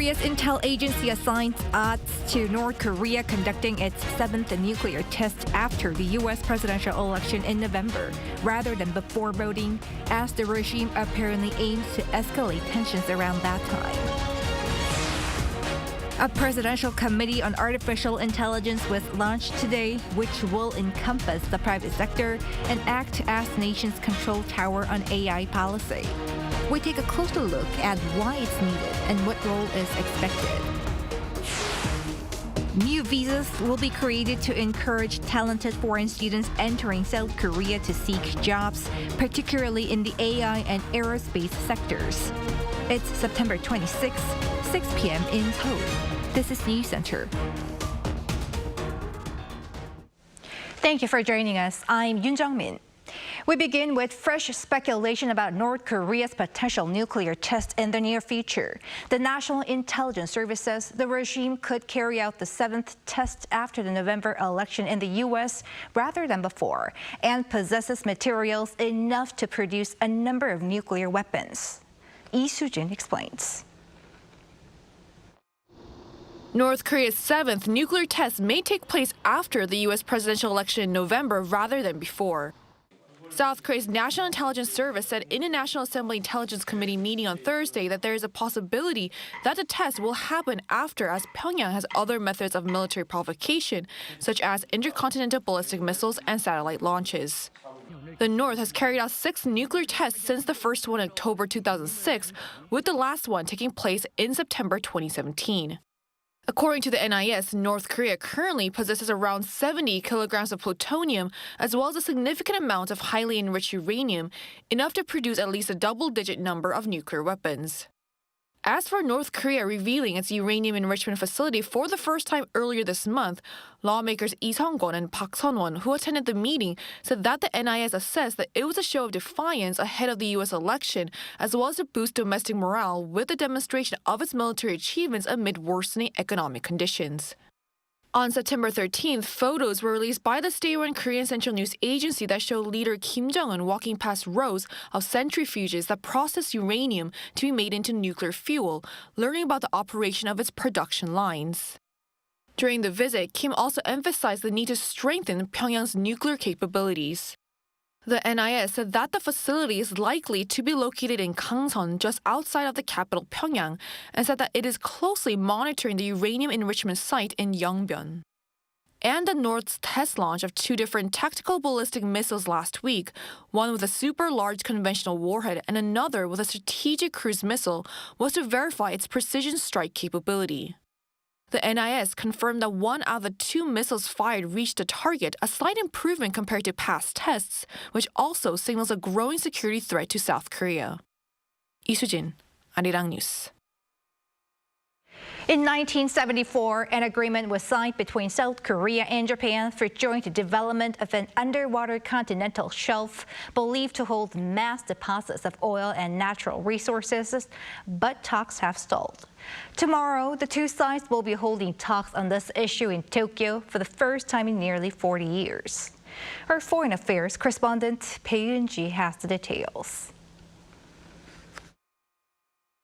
Korea's intel agency assigns odds to North Korea conducting its 7th nuclear test after the U.S. presidential election in November, rather than before voting, as the regime apparently aims to escalate tensions around that time. A presidential committee on artificial intelligence was launched today, which will encompass the private sector and act as the nation's control tower on AI policy. We take a closer look at why it's needed and what role is expected. New visas will be created to encourage talented foreign students entering South Korea to seek jobs, particularly in the AI and aerospace sectors. It's September 26, 6 p.m. in Seoul. This is Newscenter. Thank you for joining us. I'm Yoon Jung-min. We begin with fresh speculation about North Korea's potential nuclear test in the near future. The National Intelligence Service says the regime could carry out the 7th test after the November election in the U.S. rather than before, and possesses materials enough to produce a number of nuclear weapons. Lee Soo-jin explains. North Korea's 7th nuclear test may take place after the U.S. presidential election in November rather than before. South Korea's National Intelligence Service said in a National Assembly Intelligence Committee meeting on Thursday that there is a possibility that the test will happen after, as Pyongyang has other methods of military provocation, such as intercontinental ballistic missiles and satellite launches. The North has carried out 6 nuclear tests since the first one in October 2006, with the last one taking place in September 2017. According to the NIS, North Korea currently possesses around 70 kilograms of plutonium, as well as a significant amount of highly enriched uranium, enough to produce at least a double-digit number of nuclear weapons. As for North Korea revealing its uranium enrichment facility for the first time earlier this month, lawmakers Lee Sung-kwon and Park Sun-won, who attended the meeting, said that the NIS assessed that it was a show of defiance ahead of the U.S. election, as well as to boost domestic morale with the demonstration of its military achievements amid worsening economic conditions. On September 13th, photos were released by the state-run Korean Central News Agency that show leader Kim Jong-un walking past rows of centrifuges that process uranium to be made into nuclear fuel, learning about the operation of its production lines. During the visit, Kim also emphasized the need to strengthen Pyongyang's nuclear capabilities. The NIS said that the facility is likely to be located in Gangseon, just outside of the capital Pyongyang, and said that it is closely monitoring the uranium enrichment site in Yongbyon. And the North's test launch of 2 different tactical ballistic missiles last week, one with a super-large conventional warhead and another with a strategic cruise missile, was to verify its precision strike capability. The NIS confirmed that 1 out of the 2 missiles fired reached the target, a slight improvement compared to past tests, which also signals a growing security threat to South Korea. Lee Soo-jin, Arirang News. In 1974, an agreement was signed between South Korea and Japan for joint development of an underwater continental shelf believed to hold mass deposits of oil and natural resources, but talks have stalled. Tomorrow, the 2 sides will be holding talks on this issue in Tokyo for the first time in nearly 40 years. Our Foreign Affairs correspondent Bae Eun-ji has the details.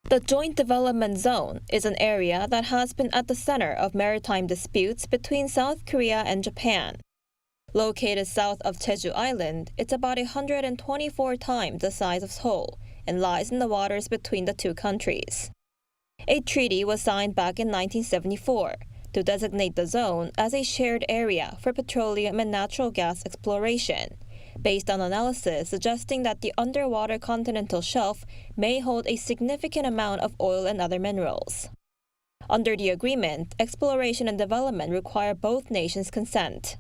The Joint Development Zone is an area that has been at the center of maritime disputes between South Korea and Japan. Located south of Jeju Island, it's about 124 times the size of Seoul and lies in the waters between the 2 countries. A treaty was signed back in 1974 to designate the zone as a shared area for petroleum and natural gas exploration, based on analysis suggesting that the underwater continental shelf may hold a significant amount of oil and other minerals. Under the agreement, exploration and development require both nations' consent.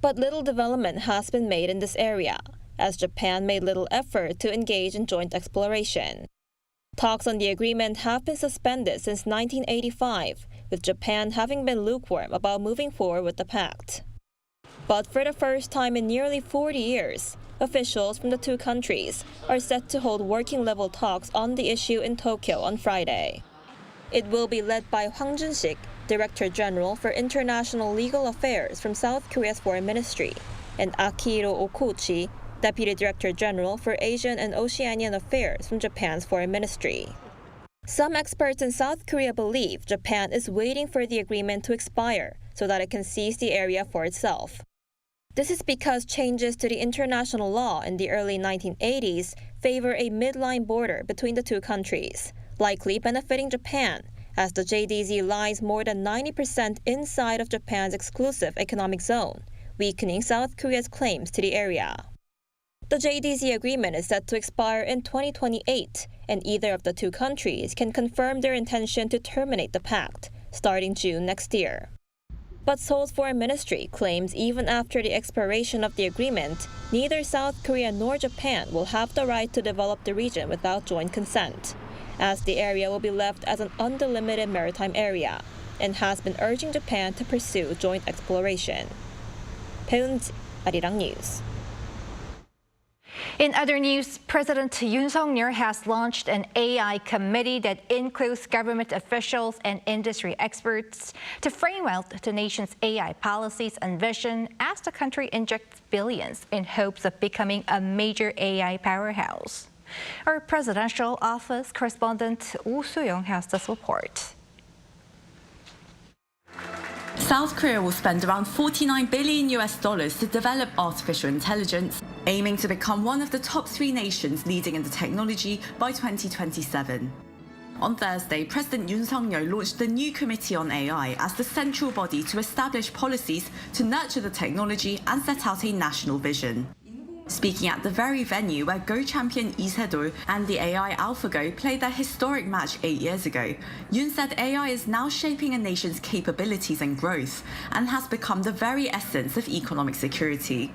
But little development has been made in this area, as Japan made little effort to engage in joint exploration. Talks on the agreement have been suspended since 1985, with Japan having been lukewarm about moving forward with the pact. But for the first time in nearly 40 years, officials from the 2 countries are set to hold working-level talks on the issue in Tokyo on Friday. It will be led by Hwang Jun-sik, Director General for International Legal Affairs from South Korea's Foreign Ministry, and Akihiro Okuchi, Deputy Director General for Asian and Oceanian Affairs from Japan's Foreign Ministry. Some experts in South Korea believe Japan is waiting for the agreement to expire so that it can seize the area for itself. This is because changes to the international law in the early 1980s favor a midline border between the two countries, likely benefiting Japan, as the JDZ lies more than 90% inside of Japan's exclusive economic zone, weakening South Korea's claims to the area. The JDZ agreement is set to expire in 2028, and either of the two countries can confirm their intention to terminate the pact, starting June next year. But Seoul's foreign ministry claims even after the expiration of the agreement, neither South Korea nor Japan will have the right to develop the region without joint consent, as the area will be left as an undelimited maritime area, and has been urging Japan to pursue joint exploration. 배은지, Arirang News. In other news, President Yoon Suk-yeol has launched an AI committee that includes government officials and industry experts to frame out the nation's AI policies and vision as the country injects billions in hopes of becoming a major AI powerhouse. Our presidential office correspondent Woo Soo-young has this report. South Korea will spend around $49 billion to develop artificial intelligence, aiming to become one of the top 3 nations leading in the technology by 2027. On Thursday, President Yoon Suk-yeol launched the new Committee on AI as the central body to establish policies to nurture the technology and set out a national vision. Speaking at the very venue where Go champion Lee Se-do and the AI AlphaGo played their historic match 8 years ago, Yoon said AI is now shaping a nation's capabilities and growth and has become the very essence of economic security.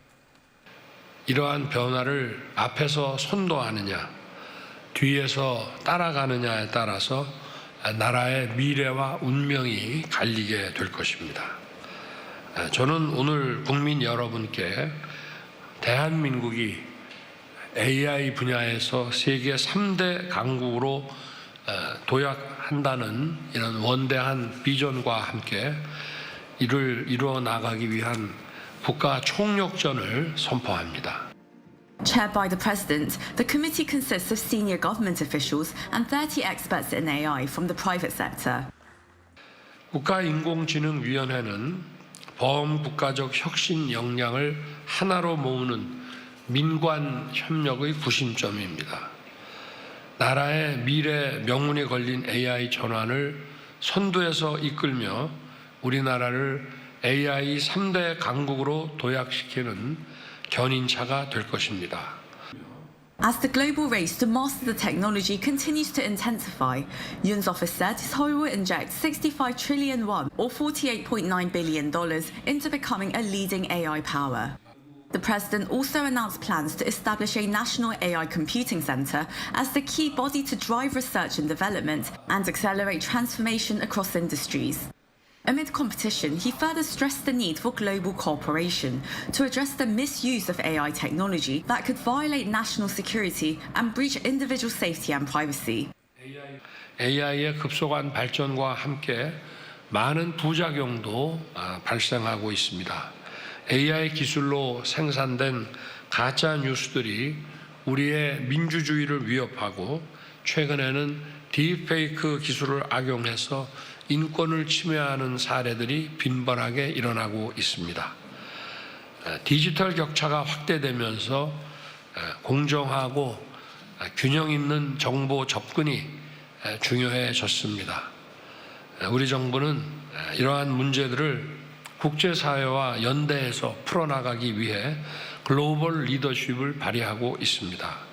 이러한 변화를 앞에서 선도하느냐, 뒤에서 따라가느냐에 따라서 나라의 미래와 운명이 갈리게 될 것입니다. 저는 오늘 국민 여러분께 대한민국이 AI 분야에서 세계 3대 강국으로 도약한다는 이런 원대한 비전과 함께 이를 이루어 나가기 위한 국가 총력전을 선포합니다. Chaired by the President, the committee consists of senior government officials and 30 experts in AI from the private sector. 국가인공지능위원회는 범국가적 혁신 역량을 하나로 모으는 민관 협력의 구심점입니다. 나라의 미래 명운에 걸린 AI 전환을 선두에서 이끌며 우리나라를 AI 3대 강국으로 도약시키는 견인차가 될 것입니다. As the global race to master the technology continues to intensify, Yoon's office said Seoul will inject 65 trillion won, or $48.9 billion, into becoming a leading AI power. The president also announced plans to establish a national AI computing center as the key body to drive research and development and accelerate transformation across industries. Amid competition, he further stressed the need for global cooperation to address the misuse of AI technology that could violate national security and breach individual safety and privacy. AI의 급속한 발전과 함께 많은 부작용도 발생하고 있습니다. AI 기술로 생산된 가짜 뉴스들이 우리의 민주주의를 위협하고 최근에는 deepfake 기술을 악용해서 인권을 침해하는 사례들이 빈번하게 일어나고 있습니다. 디지털 격차가 확대되면서 공정하고 균형 있는 정보 접근이 중요해졌습니다. 우리 정부는 이러한 문제들을 국제사회와 연대해서 풀어나가기 위해 글로벌 리더십을 발휘하고 있습니다.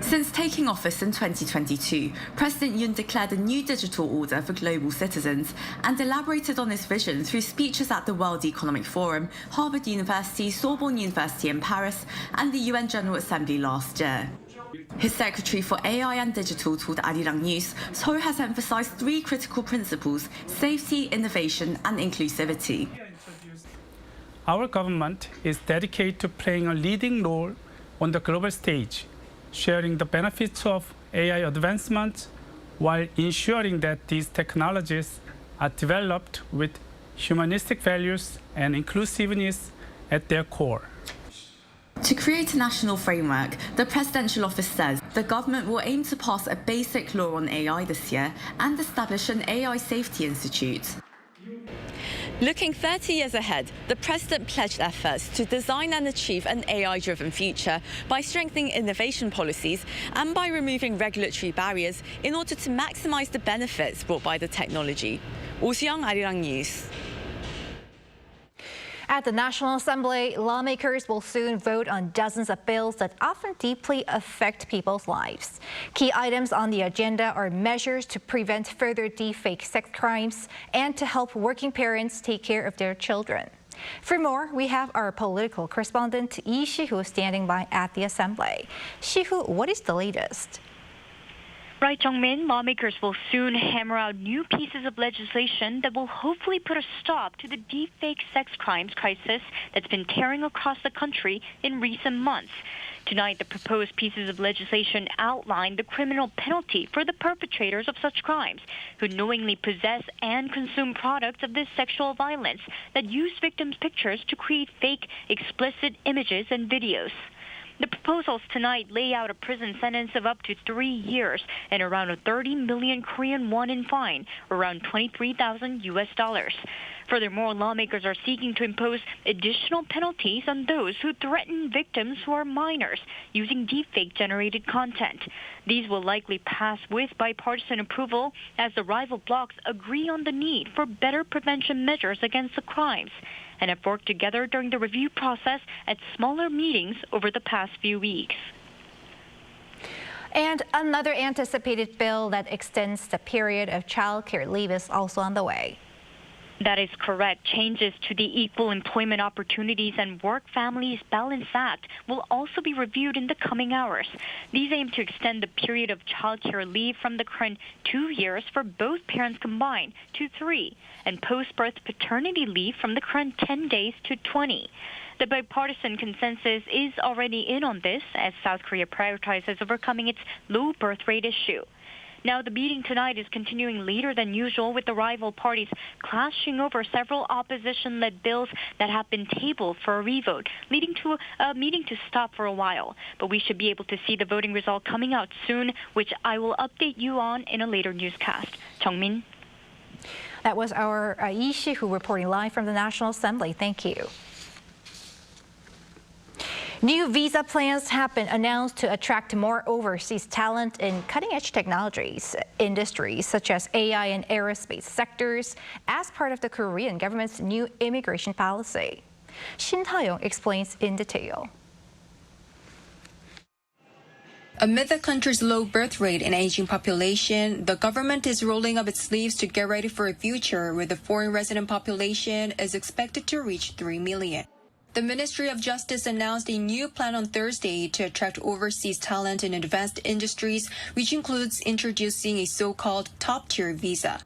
Since taking office in 2022, President Yoon declared a new digital order for global citizens and elaborated on his vision through speeches at the World Economic Forum, Harvard University, Sorbonne University in Paris, and the UN General Assembly last year. His secretary for AI and digital told Arirang News, Seoul has emphasized 3 critical principles: safety, innovation, and inclusivity. Our government is dedicated to playing a leading role on the global stage, sharing the benefits of AI advancements while ensuring that these technologies are developed with humanistic values and inclusiveness at their core. To create a national framework, the presidential office says the government will aim to pass a basic law on AI this year and establish an AI safety institute. Looking 30 years ahead, the president pledged efforts to design and achieve an AI-driven future by strengthening innovation policies and by removing regulatory barriers in order to maximize the benefits brought by the technology. Oh Soo-young, Arirang News. At the National Assembly, lawmakers will soon vote on dozens of bills that often deeply affect people's lives. Key items on the agenda are measures to prevent further deepfake sex crimes and to help working parents take care of their children. For more, we have our political correspondent Lee Si-hoo standing by at the Assembly. Si-hoo, what is the latest? Right, Jung-min, lawmakers will soon hammer out new pieces of legislation that will hopefully put a stop to the deepfake sex crimes crisis that's been tearing across the country in recent months. Tonight, the proposed pieces of legislation outline the criminal penalty for the perpetrators of such crimes who knowingly possess and consume products of this sexual violence that use victims' pictures to create fake, explicit images and videos. The proposals tonight lay out a prison sentence of up to 3 years and around a 30 million Korean won in fine, around $23,000. Furthermore, lawmakers are seeking to impose additional penalties on those who threaten victims who are minors using deepfake-generated content. These will likely pass with bipartisan approval as the rival blocs agree on the need for better prevention measures against the crimes and have worked together during the review process at smaller meetings over the past few weeks. And another anticipated bill that extends the period of child care leave is also on the way. That is correct. Changes to the Equal Employment Opportunities and Work-Families Balance Act will also be reviewed in the coming hours. These aim to extend the period of child care leave from the current 2 years for both parents combined to 3, and post-birth paternity leave from the current 10 days to 20. The bipartisan consensus is already in on this as South Korea prioritizes overcoming its low birth rate issue. Now, the meeting tonight is continuing later than usual with the rival parties clashing over several opposition-led bills that have been tabled for a revote, leading to a meeting to stop for a while. But we should be able to see the voting result coming out soon, which I will update you on in a later newscast. Jung-min. That was our Lee Si-hoo reporting live from the National Assembly. Thank you. New visa plans have been announced to attract more overseas talent in cutting-edge technologies industries such as AI and aerospace sectors as part of the Korean government's new immigration policy. Shin Ha-young explains in detail. Amid the country's low birth rate and aging population, the government is rolling up its sleeves to get ready for a future where the foreign resident population is expected to reach 3 million. The Ministry of Justice announced a new plan on Thursday to attract overseas talent in advanced industries, which includes introducing a so-called top-tier visa.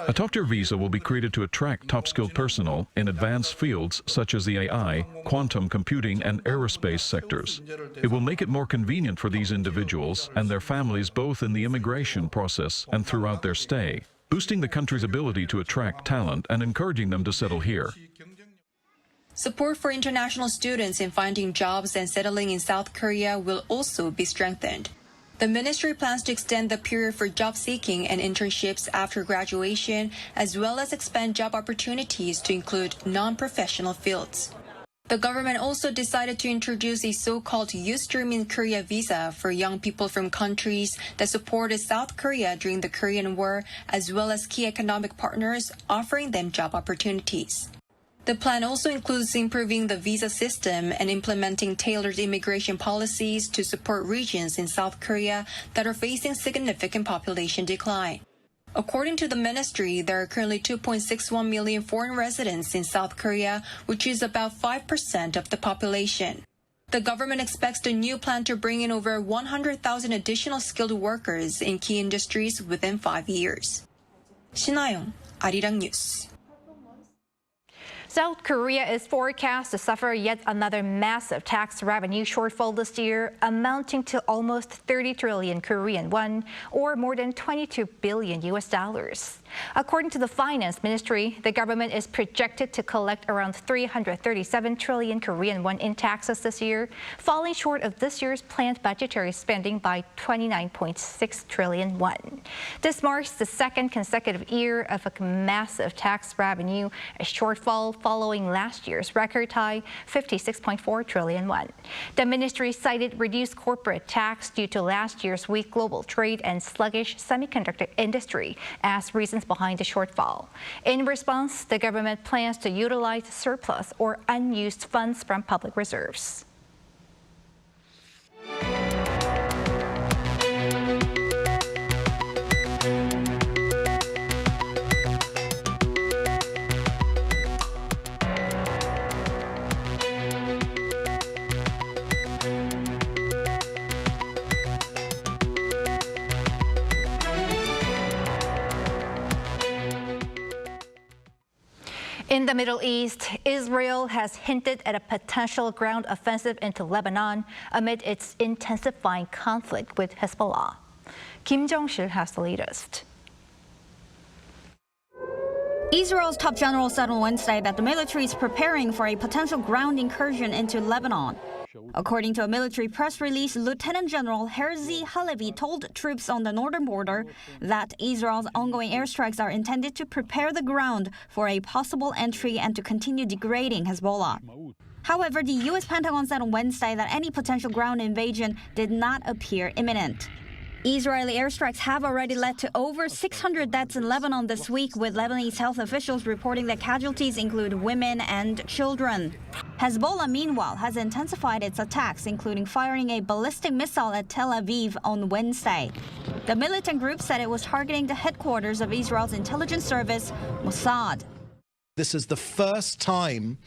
A top-tier visa will be created to attract top-skilled personnel in advanced fields such as the AI, quantum computing, and aerospace sectors. It will make it more convenient for these individuals and their families both in the immigration process and throughout their stay, boosting the country's ability to attract talent and encouraging them to settle here. Support for international students in finding jobs and settling in South Korea will also be strengthened. The ministry plans to extend the period for job seeking and internships after graduation, as well as expand job opportunities to include non-professional fields. The government also decided to introduce a so-called Ustream in Korea visa for young people from countries that supported South Korea during the Korean War, as well as key economic partners, offering them job opportunities. The plan also includes improving the visa system and implementing tailored immigration policies to support regions in South Korea that are facing significant population decline. According to the ministry, there are currently 2.61 million foreign residents in South Korea, which is about 5% of the population. The government expects the new plan to bring in over 100,000 additional skilled workers in key industries within 5 years. Shin Ha-young, Arirang News. South Korea is forecast to suffer yet another massive tax revenue shortfall this year, amounting to almost 30 trillion Korean won, or more than $22 billion. According to the Finance Ministry, the government is projected to collect around 337 trillion Korean won in taxes this year, falling short of this year's planned budgetary spending by 29.6 trillion won. This marks the second consecutive year of a massive tax revenue, a shortfall following last year's record high 56.4 trillion won. The ministry cited reduced corporate tax due to last year's weak global trade and sluggish semiconductor industry as reasons behind the shortfall. In response, the government plans to utilize surplus or unused funds from public reserves. In the Middle East, Israel has hinted at a potential ground offensive into Lebanon amid its intensifying conflict with Hezbollah. Kim Jong-sil has the latest. Israel's top general said on Wednesday that the military is preparing for a potential ground incursion into Lebanon. According to a military press release, Lieutenant General Herzi Halevi told troops on the northern border that Israel's ongoing airstrikes are intended to prepare the ground for a possible entry and to continue degrading Hezbollah. However, the U.S. Pentagon said on Wednesday that any potential ground invasion did not appear imminent. Israeli airstrikes have already led to over 600 deaths in Lebanon this week, with Lebanese health officials reporting that casualties include women and children. Hezbollah, meanwhile, has intensified its attacks, including firing a ballistic missile at Tel Aviv on Wednesday. The militant group said it was targeting the headquarters of Israel's intelligence service, Mossad. This is the first time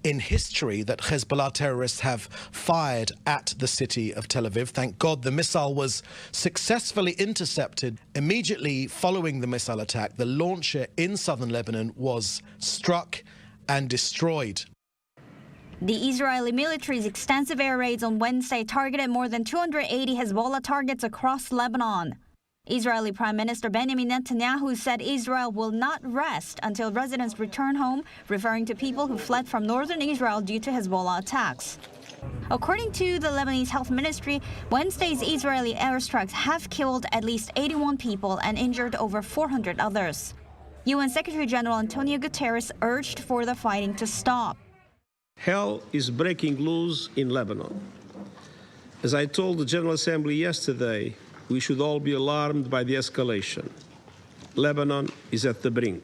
in history that Hezbollah terrorists have fired at the city of Tel Aviv. Thank God the missile was successfully intercepted. Immediately following the missile attack, the launcher in southern Lebanon was struck and destroyed. The Israeli military's extensive air raids on Wednesday targeted more than 280 Hezbollah targets across Lebanon. Israeli Prime Minister Benjamin Netanyahu said Israel will not rest until residents return home, referring to people who fled from northern Israel due to Hezbollah attacks. According to the Lebanese Health Ministry, Wednesday's Israeli airstrikes have killed at least 81 people and injured over 400 others. UN Secretary General Antonio Guterres urged for the fighting to stop. Hell is breaking loose in Lebanon. As I told the General Assembly yesterday, we should all be alarmed by the escalation. Lebanon is at the brink.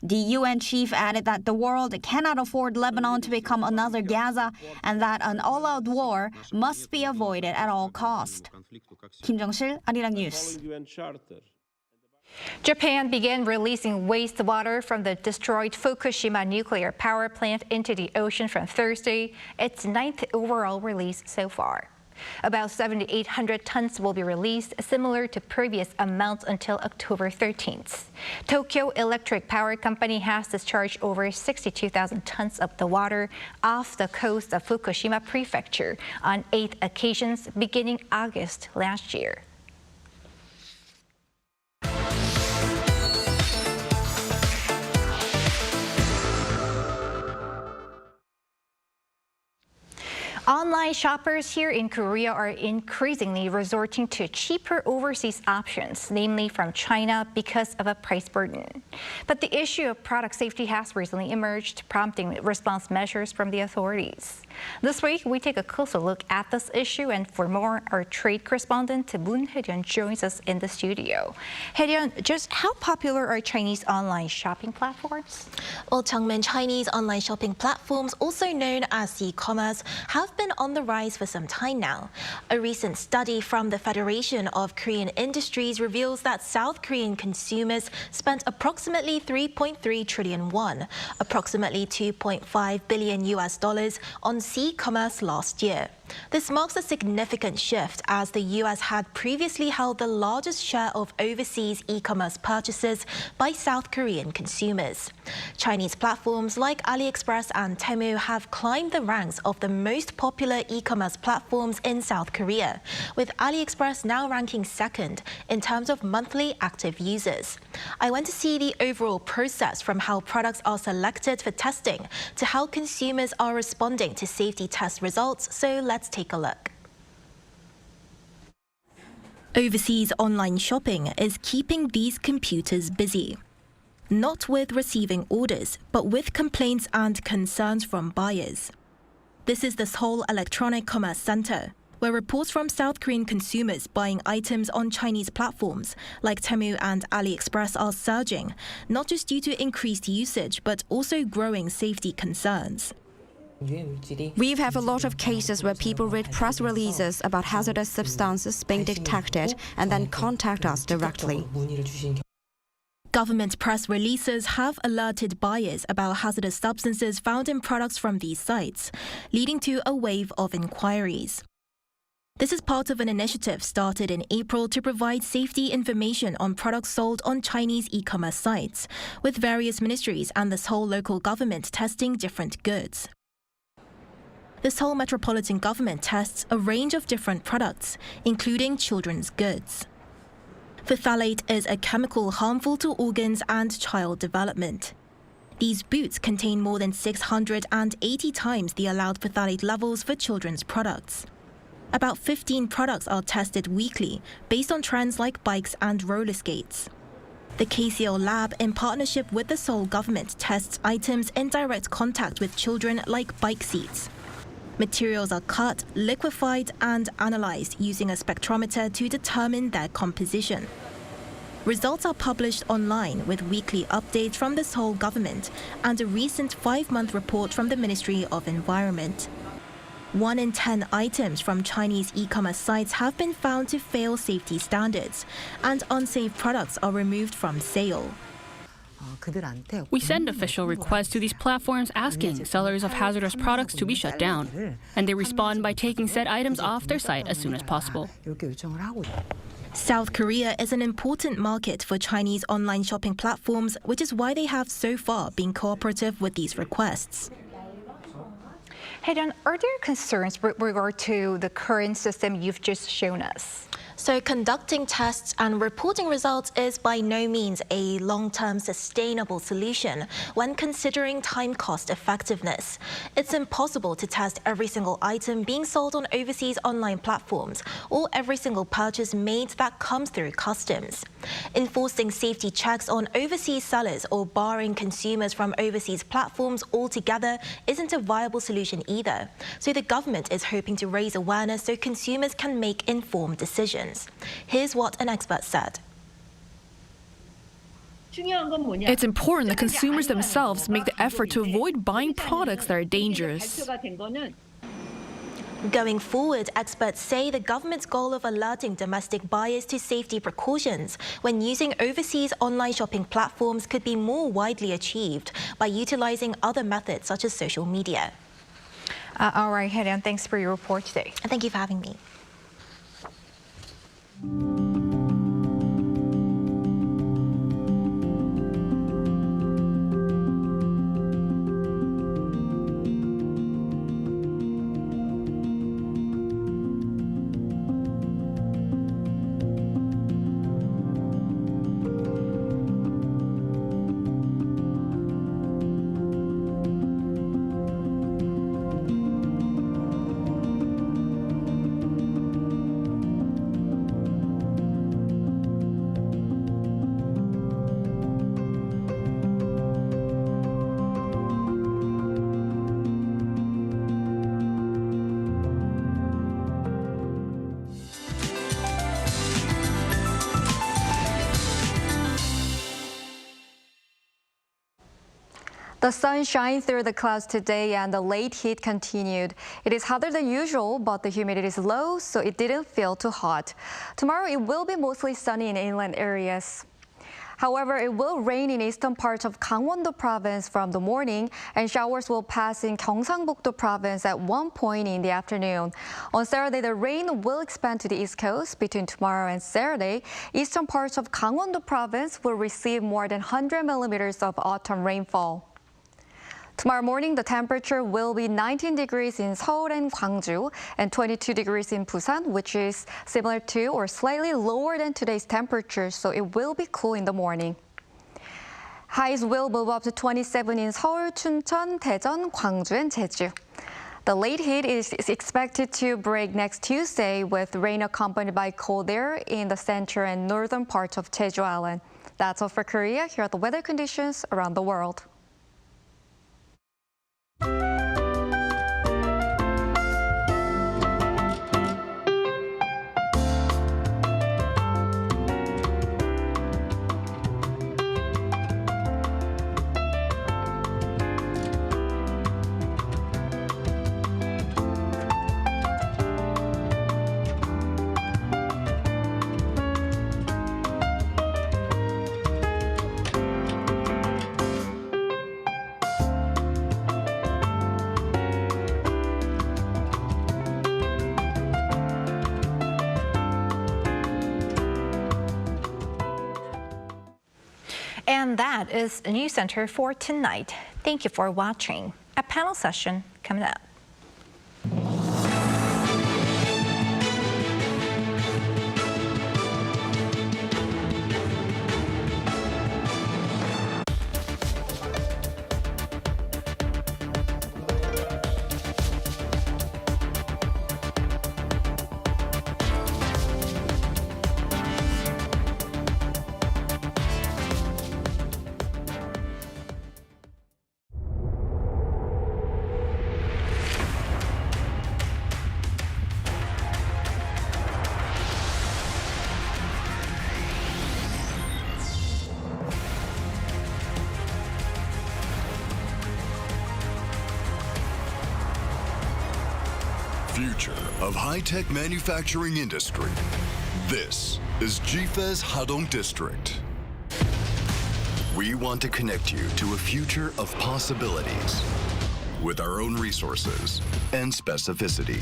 The UN chief added that the world cannot afford Lebanon to become another Gaza and that an all-out war must be avoided at all costs. Kim Jong-sil, Arirang News. Japan began releasing wastewater from the destroyed Fukushima nuclear power plant into the ocean from Thursday, its 9th overall release so far. About 7,800 tons will be released, similar to previous amounts until October 13th. Tokyo Electric Power Company has discharged over 62,000 tons of the water off the coast of Fukushima Prefecture on 8 occasions beginning August last year. Online shoppers here in Korea are increasingly resorting to cheaper overseas options, namely from China, because of a price burden. But the issue of product safety has recently emerged, prompting response measures from the authorities. This week, we take a closer look at this issue, and for more, our trade correspondent Moon Hye-ryun joins us in the studio. Hye-ryun, just how popular are Chinese online shopping platforms? Well, Changmin, Chinese online shopping platforms, also known as e-commerce, have been on the rise for some time now. A recent study from the Federation of Korean Industries reveals that South Korean consumers spent approximately 3.3 trillion won, approximately $2.5 billion on e-commerce last year. This marks a significant shift as the US had previously held the largest share of overseas e-commerce purchases by South Korean consumers. Chinese platforms like AliExpress and Temu have climbed the ranks of the most popular e-commerce platforms in South Korea, with AliExpress now ranking second in terms of monthly active users. I went to see the overall process from how products are selected for testing to how consumers are responding to safety test results, so let's take a look. Overseas online shopping is keeping these computers busy. Not with receiving orders, but with complaints and concerns from buyers. This is the Seoul Electronic Commerce Center, where reports from South Korean consumers buying items on Chinese platforms like Temu and AliExpress are surging, not just due to increased usage, but also growing safety concerns. We have a lot of cases where people read press releases about hazardous substances being detected and then contact us directly. Government press releases have alerted buyers about hazardous substances found in products from these sites, leading to a wave of inquiries. This is part of an initiative started in April to provide safety information on products sold on Chinese e-commerce sites, with various ministries and the Seoul local government testing different goods. The Seoul Metropolitan Government tests a range of different products, including children's goods. Phthalate is a chemical harmful to organs and child development. These boots contain more than 680 times the allowed phthalate levels for children's products. About 15 products are tested weekly based on trends like bikes and roller skates. The KCL lab, in partnership with the Seoul government, tests items in direct contact with children like bike seats. Materials are cut, liquefied, and analyzed using a spectrometer to determine their composition. Results are published online with weekly updates from the Seoul government and a recent 5-month report from the Ministry of Environment. 1 in 10 items from Chinese e-commerce sites have been found to fail safety standards, and unsafe products are removed from sale. We send official requests to these platforms asking sellers of hazardous products to be shut down, and they respond by taking said items off their site as soon as possible. South Korea is an important market for Chinese online shopping platforms, which is why they have so far been cooperative with these requests. Hey, Dan, are there concerns with regard to the current system you've just shown us? So conducting tests and reporting results is by no means a long-term sustainable solution when considering time cost effectiveness. It's impossible to test every single item being sold on overseas online platforms or every single purchase made that comes through customs. Enforcing safety checks on overseas sellers or barring consumers from overseas platforms altogether isn't a viable solution either. So the government is hoping to raise awareness so consumers can make informed decisions. Here's what an expert said. It's important that consumers themselves make the effort to avoid buying products that are dangerous. Going forward, experts say the government's goal of alerting domestic buyers to safety precautions when using overseas online shopping platforms could be more widely achieved by utilizing other methods such as social media. All right, Hye-Ryun, thanks for your report today. Thank you for having me. The sun shined through the clouds today and the late heat continued. It is hotter than usual, but the humidity is low, so it didn't feel too hot. Tomorrow it will be mostly sunny in inland areas. However, it will rain in eastern parts of Gangwon-do province from the morning, and showers will pass in Gyeongsangbuk-do province at one point in the afternoon. On Saturday, the rain will expand to the east coast. Between tomorrow and Saturday, eastern parts of Gangwon-do province will receive more than 100 millimeters of autumn rainfall. Tomorrow morning, the temperature will be 19 degrees in Seoul and Gwangju and 22 degrees in Busan, which is similar to or slightly lower than today's temperature, so it will be cool in the morning. Highs will move up to 27 in Seoul, Chuncheon, Daejeon, Gwangju, and Jeju. The late heat is expected to break next Tuesday with rain accompanied by cold air in the center and northern parts of Jeju Island. That's all for Korea. Here are the weather conditions around the world. And that is Newscenter for tonight. Thank you for watching. A panel session coming up. Future of high-tech manufacturing industry. This is GFE's Hadong District. We want to connect you to a future of possibilities with our own resources and specificity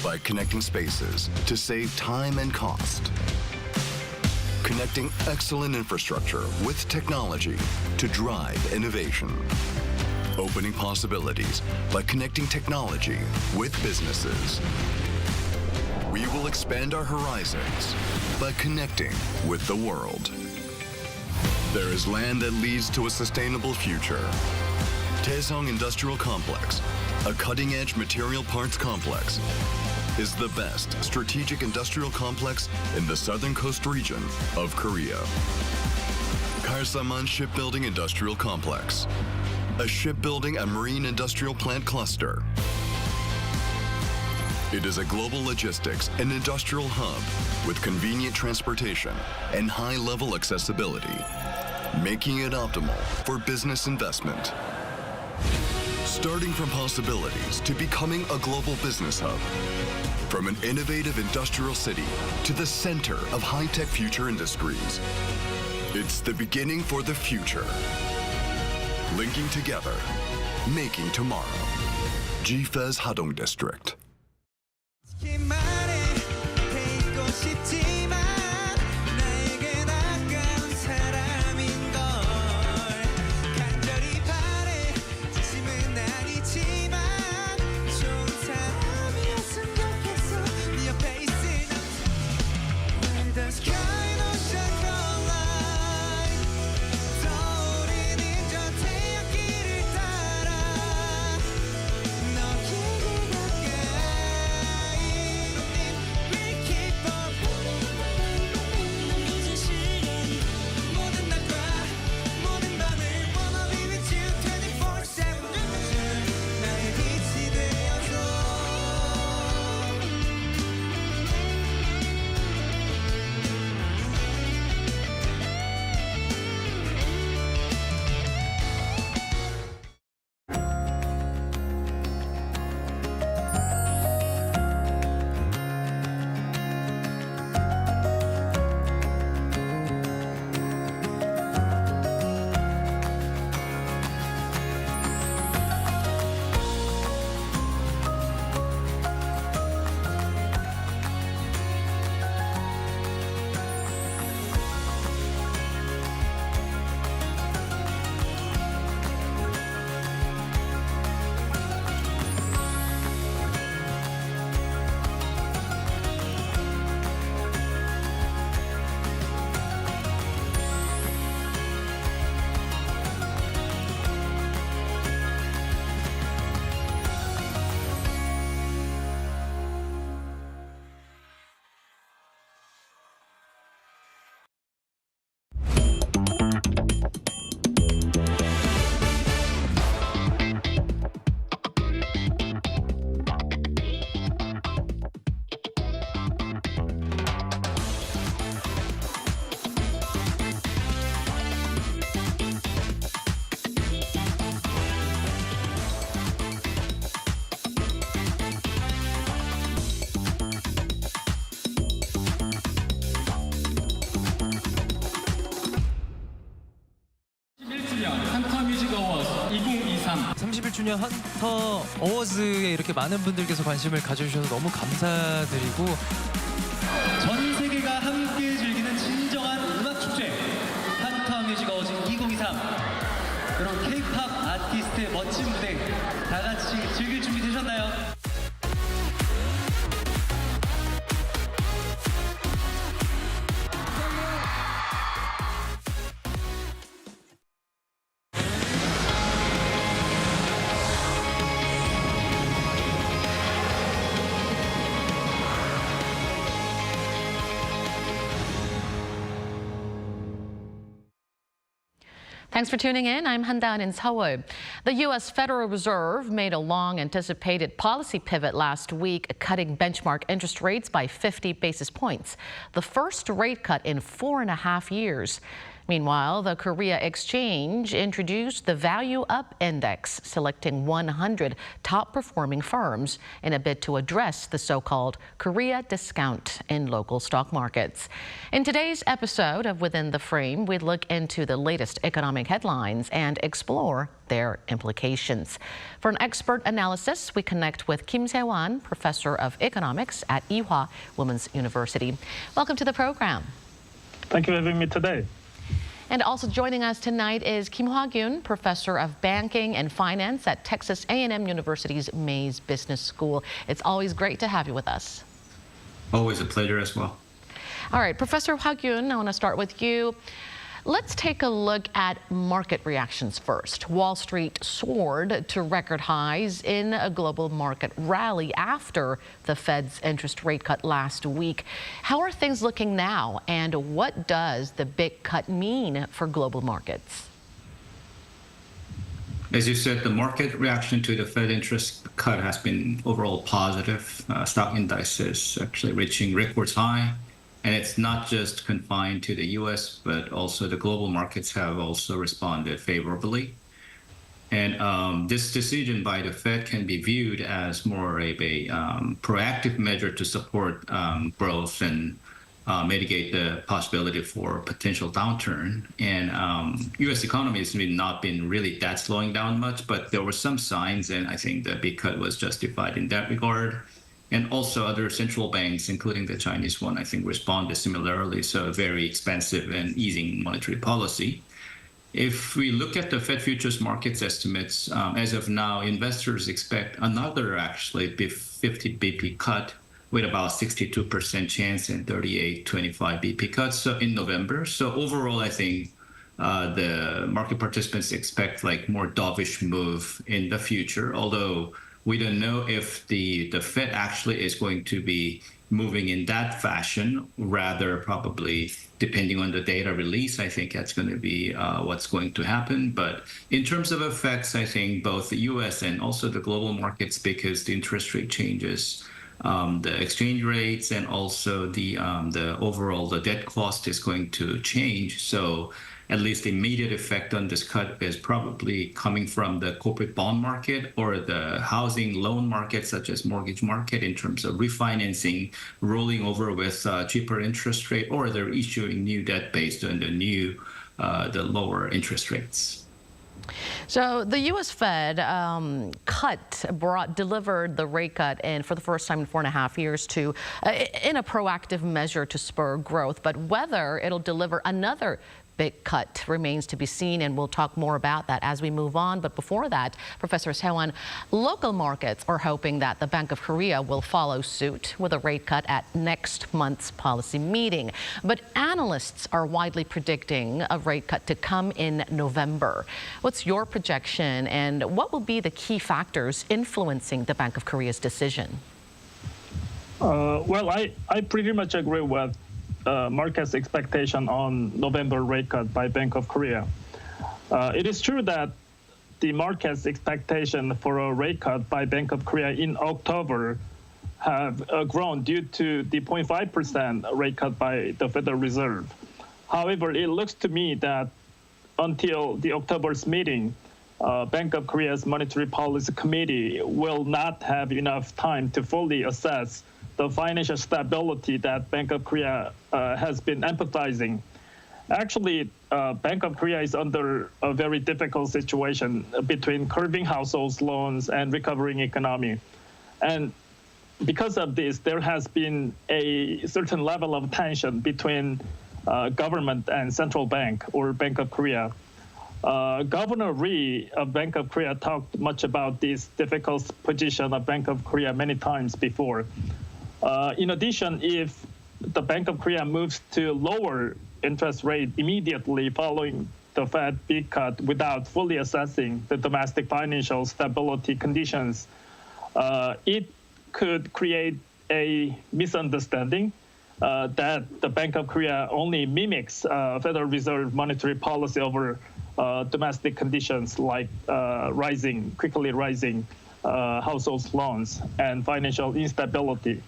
by connecting spaces to save time and cost. Connecting excellent infrastructure with technology to drive innovation. Opening possibilities by connecting technology with businesses. We will expand our horizons by connecting with the world. There is land that leads to a sustainable future. Daeseong Industrial Complex, a cutting-edge material parts complex, is the best strategic industrial complex in the southern coast region of Korea. Karsaman Shipbuilding Industrial Complex, a shipbuilding and marine industrial plant cluster. It is a global logistics and industrial hub with convenient transportation and high-level accessibility, making it optimal for business investment. Starting from possibilities to becoming a global business hub, from an innovative industrial city to the center of high-tech future industries. It's the beginning for the future. Linking together, making tomorrow. GFE's Hadong District. 뮤직 어워즈 2023 31주년 헌터 어워즈에 이렇게 많은 분들께서 관심을 가져주셔서 너무 감사드리고 전 세계가 함께 즐기는 진정한 음악 축제 헌터 뮤직 어워즈 2023 그런 K-팝 아티스트의 멋진 무대 다 같이 즐길 준비 되셨나요? Thanks for tuning in. I'm Han-Dan in Seoul. The U.S. Federal Reserve made a long-anticipated policy pivot last week, cutting benchmark interest rates by 50 basis points, the first rate cut in 4.5 years. Meanwhile, the Korea Exchange introduced the Value Up Index, selecting 100 top-performing firms in a bid to address the so-called Korea discount in local stock markets. In today's episode of Within the Frame, we look into the latest economic headlines and explore their implications. For an expert analysis, we connect with Kim Se-wan, professor of economics at Ewha Women's University. Welcome to the program. Thank you for having me today. And also joining us tonight is Kim Hwa-gyun, professor of banking and finance at Texas A&M University's Mays Business School. It's always great to have you with us. Always a pleasure as well. All right, Professor Hwa-gyun, I want to start with you. Let's take a look at market reactions first. Wall Street soared to record highs in a global market rally after the Fed's interest rate cut last week. How are things looking now, and what does the big cut mean for global markets? As you said, the market reaction to the Fed interest cut has been overall positive. Stock indices actually reaching record high. And it's not just confined to the U.S., but also the global markets have also responded favorably. And this decision by the Fed can be viewed as more of a proactive measure to support growth and mitigate the possibility for potential downturn. And U.S. economy has not been really that slowing down much, but there were some signs, and I think the big cut was justified in that regard. And also other central banks, including the Chinese one, I think responded similarly, so a very expansive and easing monetary policy. If we look at the Fed futures markets estimates, as of now, investors expect another actually 50 BP cut with about 62% chance and 38-25 BP cuts in November. So overall, I think the market participants expect like more dovish move in the future, although we don't know if the Fed actually is going to be moving in that fashion, rather probably depending on the data release. I think that's going to be what's going to happen. But in terms of effects, I think both the U.S. and also the global markets, because the interest rate changes, the exchange rates, and also the overall the debt cost is going to change. So at least the immediate effect on this cut is probably coming from the corporate bond market or the housing loan market, such as mortgage market, in terms of refinancing, rolling over with cheaper interest rate, or they're issuing new debt based on the lower interest rates. So the U.S. Fed delivered the rate cut for the first time in 4.5 years in a proactive measure to spur growth. But whether it'll deliver another big cut remains to be seen, and we'll talk more about that as we move on. But before that, Professor Se-wan, local markets are hoping that the Bank of Korea will follow suit with a rate cut at next month's policy meeting. But analysts are widely predicting a rate cut to come in November. What's your projection, and what will be the key factors influencing the Bank of Korea's decision? Well, I pretty much agree with market's expectation on November rate cut by Bank of Korea. It is true that the market's expectation for a rate cut by Bank of Korea in October have grown due to the 0.5% rate cut by the Federal Reserve. However, it looks to me that until the October's meeting, Bank of Korea's Monetary Policy Committee will not have enough time to fully assess the financial stability that Bank of Korea has been emphasizing. Actually, Bank of Korea is under a very difficult situation between curbing households' loans and recovering economy. And because of this, there has been a certain level of tension between government and central bank or Bank of Korea. Governor Ri of Bank of Korea talked much about this difficult position of Bank of Korea many times before. In addition, if the Bank of Korea moves to lower interest rate immediately following the Fed big cut without fully assessing the domestic financial stability conditions, it could create a misunderstanding that the Bank of Korea only mimics Federal Reserve monetary policy over domestic conditions like quickly rising household loans and financial instability.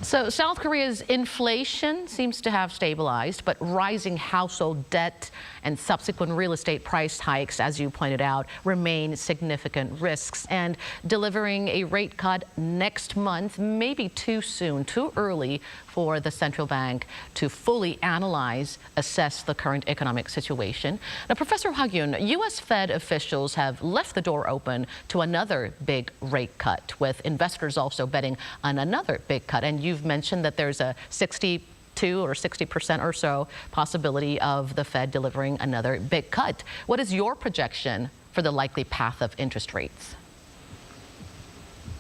So South Korea's inflation seems to have stabilized, but rising household debt and subsequent real estate price hikes, as you pointed out, remain significant risks. And delivering a rate cut next month may be too soon, too early for the central bank to fully assess the current economic situation. Now, Professor Ha-gyun, U.S. Fed officials have left the door open to another big rate cut, with investors also betting on another big cut. And you've mentioned that there's a 62 or 60% or so possibility of the Fed delivering another big cut. What is your projection for the likely path of interest rates?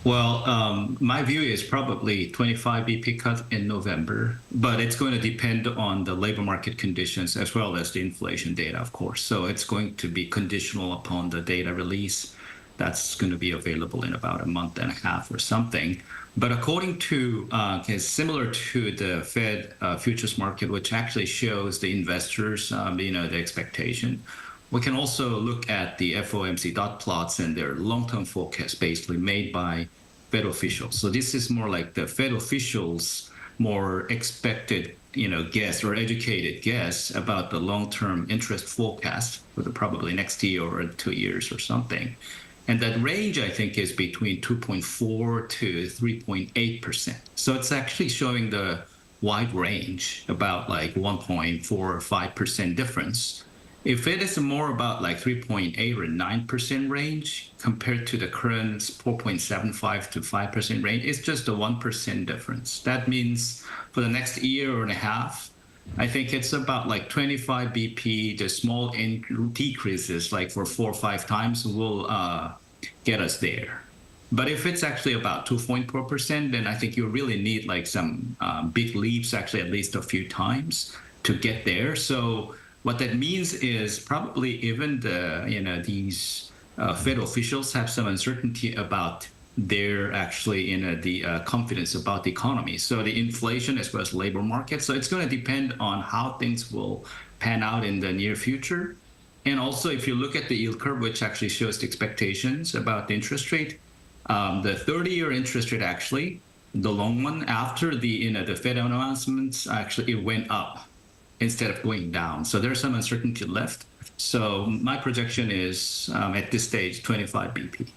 Well, my view is probably 25 BP cut in November, but it's going to depend on the labor market conditions as well as the inflation data, of course. So it's going to be conditional upon the data release that's going to be available in about a month and a half or something. But according to, similar to the Fed futures market, which actually shows the investors, the expectation, we can also look at the FOMC dot plots and their long-term forecast basically made by Fed officials. So this is more like the Fed officials' more expected, guess or educated guess about the long-term interest forecast for probably next year or 2 years or something. And that range, I think, is between 2.4 to 3.8%. So it's actually showing the wide range, about like 1.4 or 5% difference. If it is more about like 3.8 or 9% range compared to the current 4.75 to 5% range, it's just a 1% difference. That means for the next year and a half, I think it's about like 25 BP. The small decreases, like for 4 or 5 times, will get us there. But if it's actually about 2.4%, then I think you really need like some big leaps, actually at least a few times to get there. So what that means is probably even these Fed officials have some uncertainty about their actually the confidence about the economy. So the inflation as well as labor market. So it's going to depend on how things will pan out in the near future. And also, if you look at the yield curve, which actually shows the expectations about the interest rate, the 30-year interest rate actually, the long one, after the the Fed announcements, actually it went up instead of going down. So there's some uncertainty left. So my projection is at this stage 25 BP.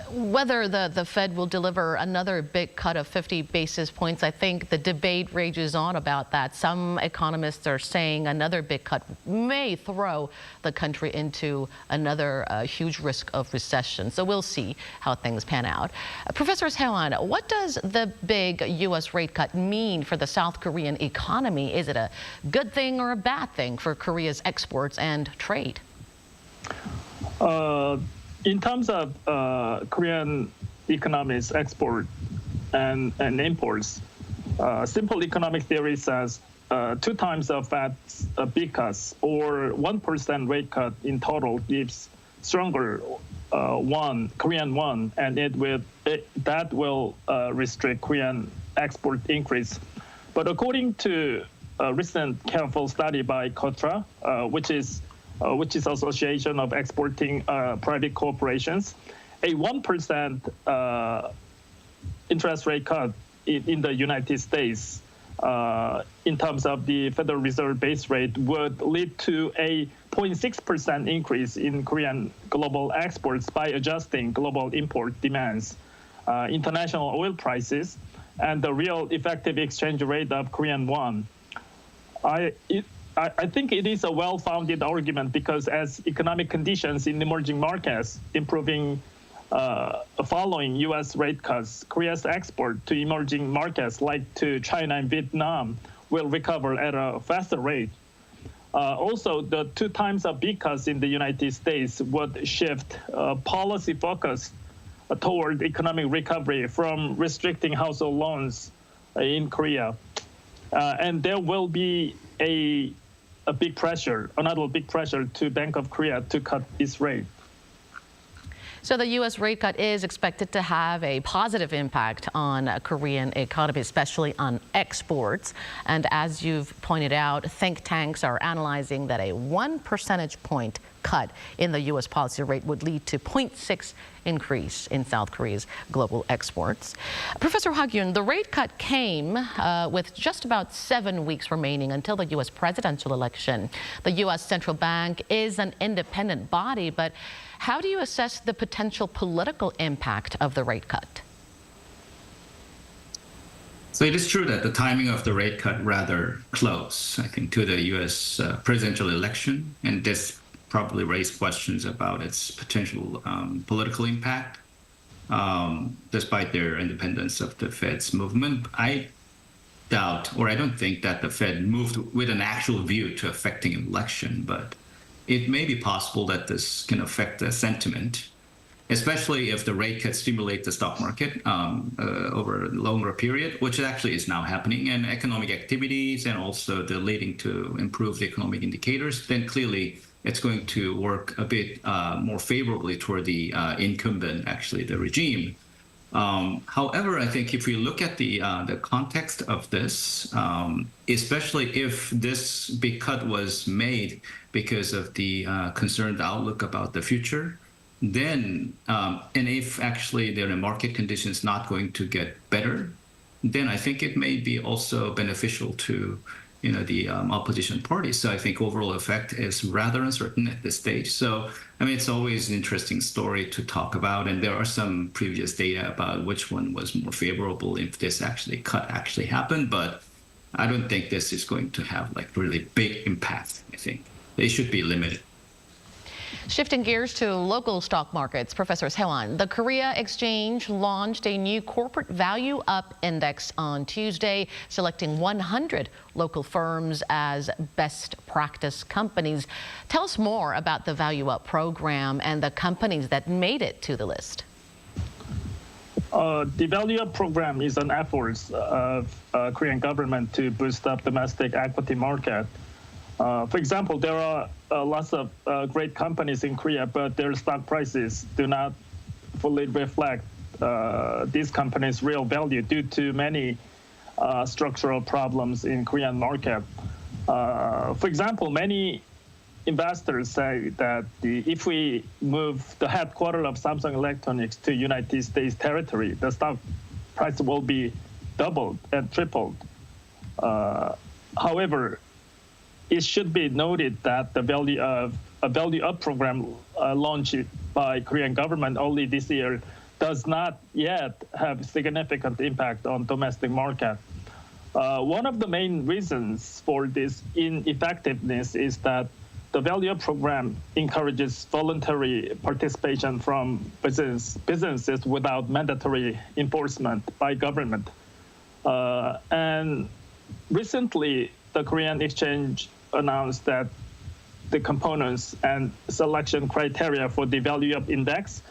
Whether the Fed will deliver another big cut of 50 basis points, I think the debate rages on about that. Some economists are saying another big cut may throw the country into another huge risk of recession. So we'll see how things pan out. Professor Seo-an, what does the big U.S. rate cut mean for the South Korean economy? Is it a good thing or a bad thing for Korea's exports and trade? In terms of Korean economy's export and imports, simple economic theory says 2 times the Fed's big cuts or 1% rate cut in total gives stronger Korean won, and that will restrict Korean export increase. But according to a recent careful study by KOTRA, which is Association of Exporting Private Corporations, a 1% interest rate cut in the United States in terms of the Federal Reserve base rate would lead to a 0.6% increase in Korean global exports by adjusting global import demands, international oil prices, and the real effective exchange rate of Korean won. I think it is a well-founded argument because as economic conditions in emerging markets improving following U.S. rate cuts, Korea's export to emerging markets like to China and Vietnam will recover at a faster rate. Also, the 2 times of big cuts in the United States would shift policy focus toward economic recovery from restricting household loans in Korea. And there will be another big pressure to Bank of Korea to cut its rate. So the U.S. rate cut is expected to have a positive impact on Korean economy, especially on exports. And as you've pointed out, think tanks are analyzing that a 1 percentage point cut in the U.S. policy rate would lead to 0.6 increase in South Korea's global exports. Professor Ha-gyun, the rate cut came with just about 7 weeks remaining until the U.S. presidential election. The U.S. Central Bank is an independent body, but how do you assess the potential political impact of the rate cut? So it is true that the timing of the rate cut rather close, I think, to the U.S. Presidential election, and this probably raised questions about its potential political impact, despite their independence of the Fed's movement. I doubt, or I don't think that the Fed moved with an actual view to affecting an election, but it may be possible that this can affect the sentiment, especially if the rate cut stimulate the stock market over a longer period, which actually is now happening, and economic activities and also the leading to improved economic indicators, then clearly it's going to work a bit more favorably toward the incumbent, actually, the regime. However, I think if we look at the context of this, especially if this big cut was made because of the concerned outlook about the future, then, and if actually the market conditions not going to get better, then I think it may be also beneficial to the opposition parties. So I think overall effect is rather uncertain at this stage. So, I mean, it's always an interesting story to talk about. And there are some previous data about which one was more favorable if this cut actually happened. But I don't think this is going to have like really big impact. I think they should be limited. Shifting gears to local stock markets, Professor Seo-an, the Korea Exchange launched a new corporate value up index on Tuesday, selecting 100 local firms as best practice companies. Tell us more about the value up program and the companies that made it to the list. The value up program is an effort of Korean government to boost up domestic equity market. For example, there are lots of great companies in Korea, but their stock prices do not fully reflect these companies' real value due to many structural problems in Korean market. For example, many investors say that if we move the headquarters of Samsung Electronics to United States territory, the stock price will be doubled and tripled. However, it should be noted that the value up program launched by Korean government only this year does not yet have significant impact on domestic market. One of the main reasons for this ineffectiveness is that the value up program encourages voluntary participation from businesses without mandatory enforcement by government. And recently, the Korean Exchange announced that the components and selection criteria for the value up index,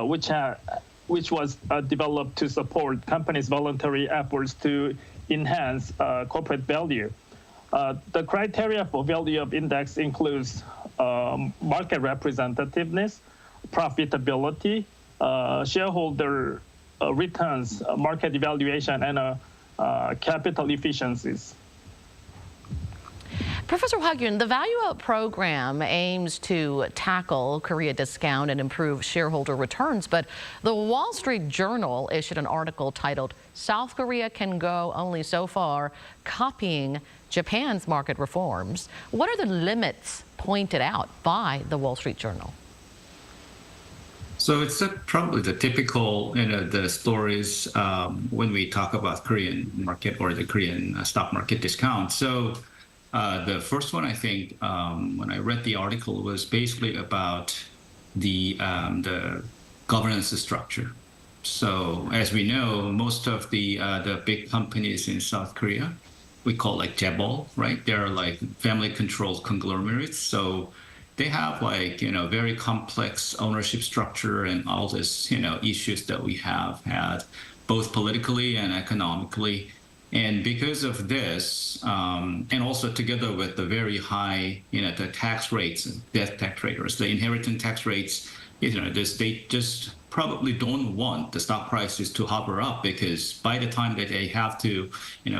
which was developed to support companies' voluntary efforts to enhance corporate value. The criteria for value up index includes market representativeness, profitability, shareholder returns, market evaluation, and capital efficiencies. Professor Ha-gyun, the Value Up program aims to tackle Korea discount and improve shareholder returns, but the Wall Street Journal issued an article titled "South Korea Can Go Only So Far, Copying Japan's Market Reforms." What are the limits pointed out by the Wall Street Journal? So it's probably the typical, the stories when we talk about Korean market or the Korean stock market discount. So The first one, I think, when I read the article, was basically about the governance structure. So as we know, most of the big companies in South Korea, we call like chaebol, right? They're like family-controlled conglomerates. So they have like, very complex ownership structure and all this, issues that we have had, both politically and economically. And because of this, and also together with the very high, the tax rates, death tax rates, the inheritance tax rates, they just probably don't want the stock prices to hover up, because by the time that they have to,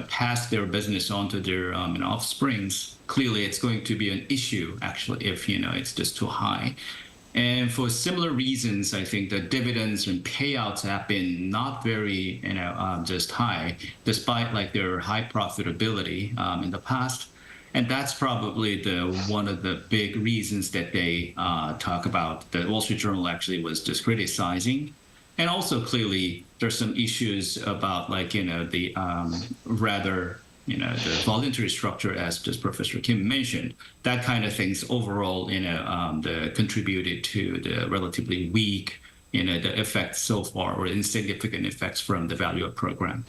pass their business on to their offsprings, clearly it's going to be an issue, actually, if, it's just too high. And for similar reasons, I think the dividends and payouts have been not very, just high, despite like their high profitability in the past. And that's probably one of the big reasons that they talk about. The Wall Street Journal actually was just criticizing. And also clearly there's some issues about like, the rather, the voluntary structure, as just Professor Kim mentioned, that kind of things overall, contributed to the relatively weak, the effects so far, or insignificant effects from the Value-Up program.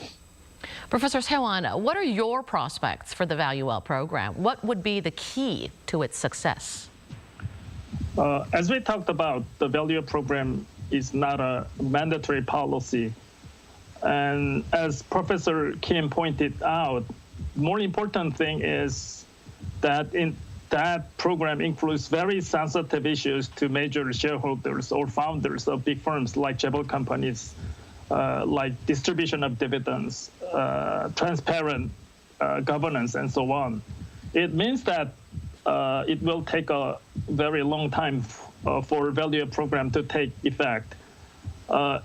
Professor Sehwan, what are your prospects for the Value-Up program? What would be the key to its success? As we talked about, the Value-Up program is not a mandatory policy. And as Professor Kim pointed out, more important thing is that that program includes very sensitive issues to major shareholders or founders of big firms like chaebol companies, like distribution of dividends, transparent governance, and so on. It means that it will take a very long time for Value-Up program to take effect. A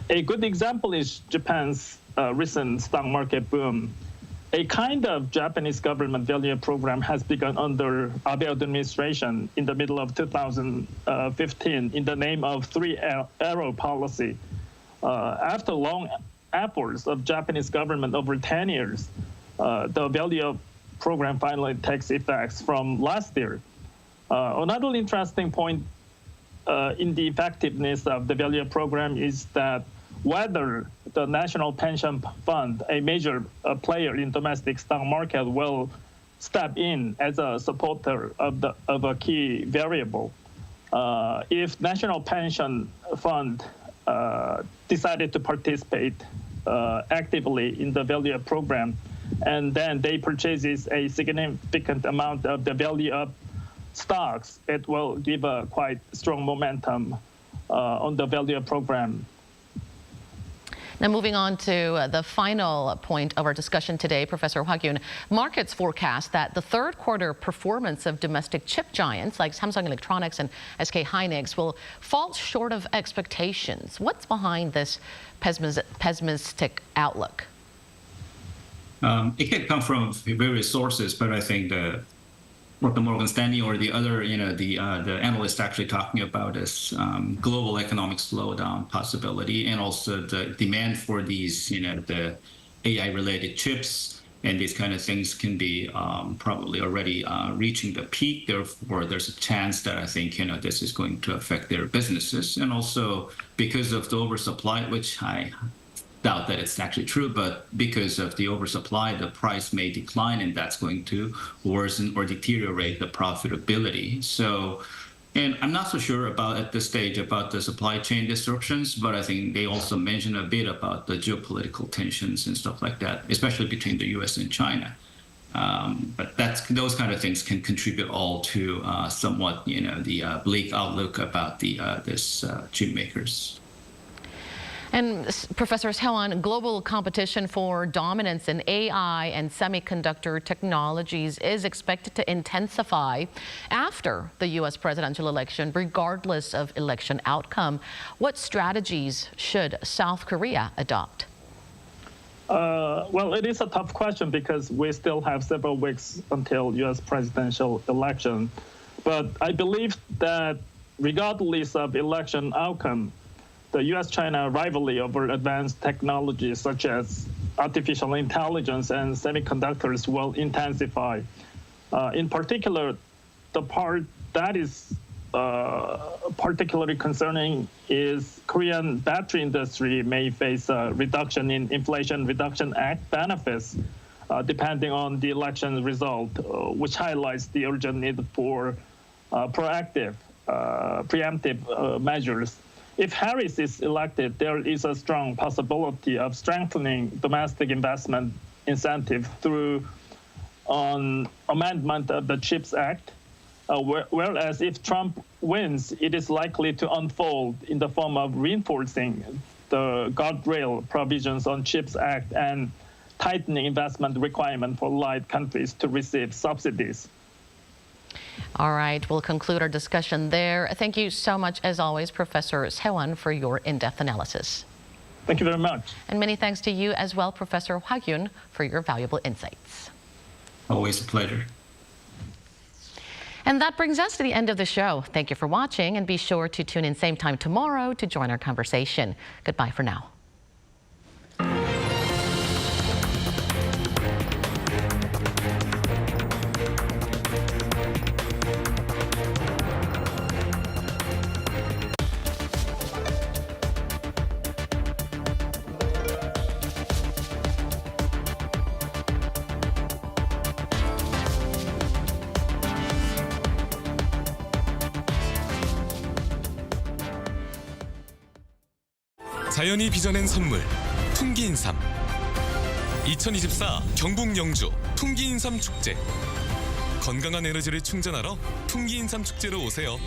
good example is Japan's recent stock market boom. A kind of Japanese government Value-Up program has begun under Abe administration in the middle of 2015 in the name of three-arrow policy. After long efforts of Japanese government over 10 years, the Value-Up program finally takes effect from last year. Another interesting point in the effectiveness of the Value-Up program is that whether the National Pension Fund, a major player in domestic stock market, will step in as a supporter of a key variable. If National Pension Fund decided to participate actively in the Value-Up program, and then they purchases a significant amount of the Value-Up stocks, it will give a quite strong momentum on the Value-Up program. Now, moving on to the final point of our discussion today, Professor Hwa-Kyun, markets forecast that the third quarter performance of domestic chip giants like Samsung Electronics and SK Hynix will fall short of expectations. What's behind this pessimistic outlook? It can come from various sources, but I think what the Morgan Stanley or the other, the analysts actually talking about is global economic slowdown possibility, and also the demand for these, the AI-related chips and these kind of things can be probably already reaching the peak. Therefore, there's a chance that I think, this is going to affect their businesses. And also because of the oversupply, which I doubt that it's actually true, but because of the oversupply, the price may decline, and that's going to worsen or deteriorate the profitability. So, and I'm not so sure about at this stage about the supply chain disruptions, but I think they also mentioned a bit about the geopolitical tensions and stuff like that, especially between the US and China. But those kind of things can contribute all to somewhat, the bleak outlook about this chip makers. And Professor Sehwan, global competition for dominance in AI and semiconductor technologies is expected to intensify after the U.S. presidential election, regardless of election outcome. What strategies should South Korea adopt? Well, it is a tough question because we still have several weeks until U.S. presidential election. But I believe that regardless of election outcome, the U.S.-China rivalry over advanced technologies such as artificial intelligence and semiconductors will intensify. In particular, the part that is particularly concerning is Korean battery industry may face a reduction in Inflation Reduction Act benefits depending on the election result, which highlights the urgent need for preemptive measures. If Harris is elected, there is a strong possibility of strengthening domestic investment incentive through an amendment of the CHIPS Act, whereas if Trump wins, it is likely to unfold in the form of reinforcing the guardrail provisions on CHIPS Act and tightening investment requirement for allied countries to receive subsidies. All right, we'll conclude our discussion there. Thank you so much, as always, Professor Seo-won, for your in-depth analysis. Thank you very much. And many thanks to you as well, Professor Hwa-gyun, for your valuable insights. Always a pleasure. And that brings us to the end of the show. Thank you for watching, and be sure to tune in same time tomorrow to join our conversation. Goodbye for now. 자연이 빚어낸 선물, 풍기인삼. 2024 경북 영주 풍기인삼 축제. 건강한 에너지를 충전하러 풍기인삼 축제로 오세요.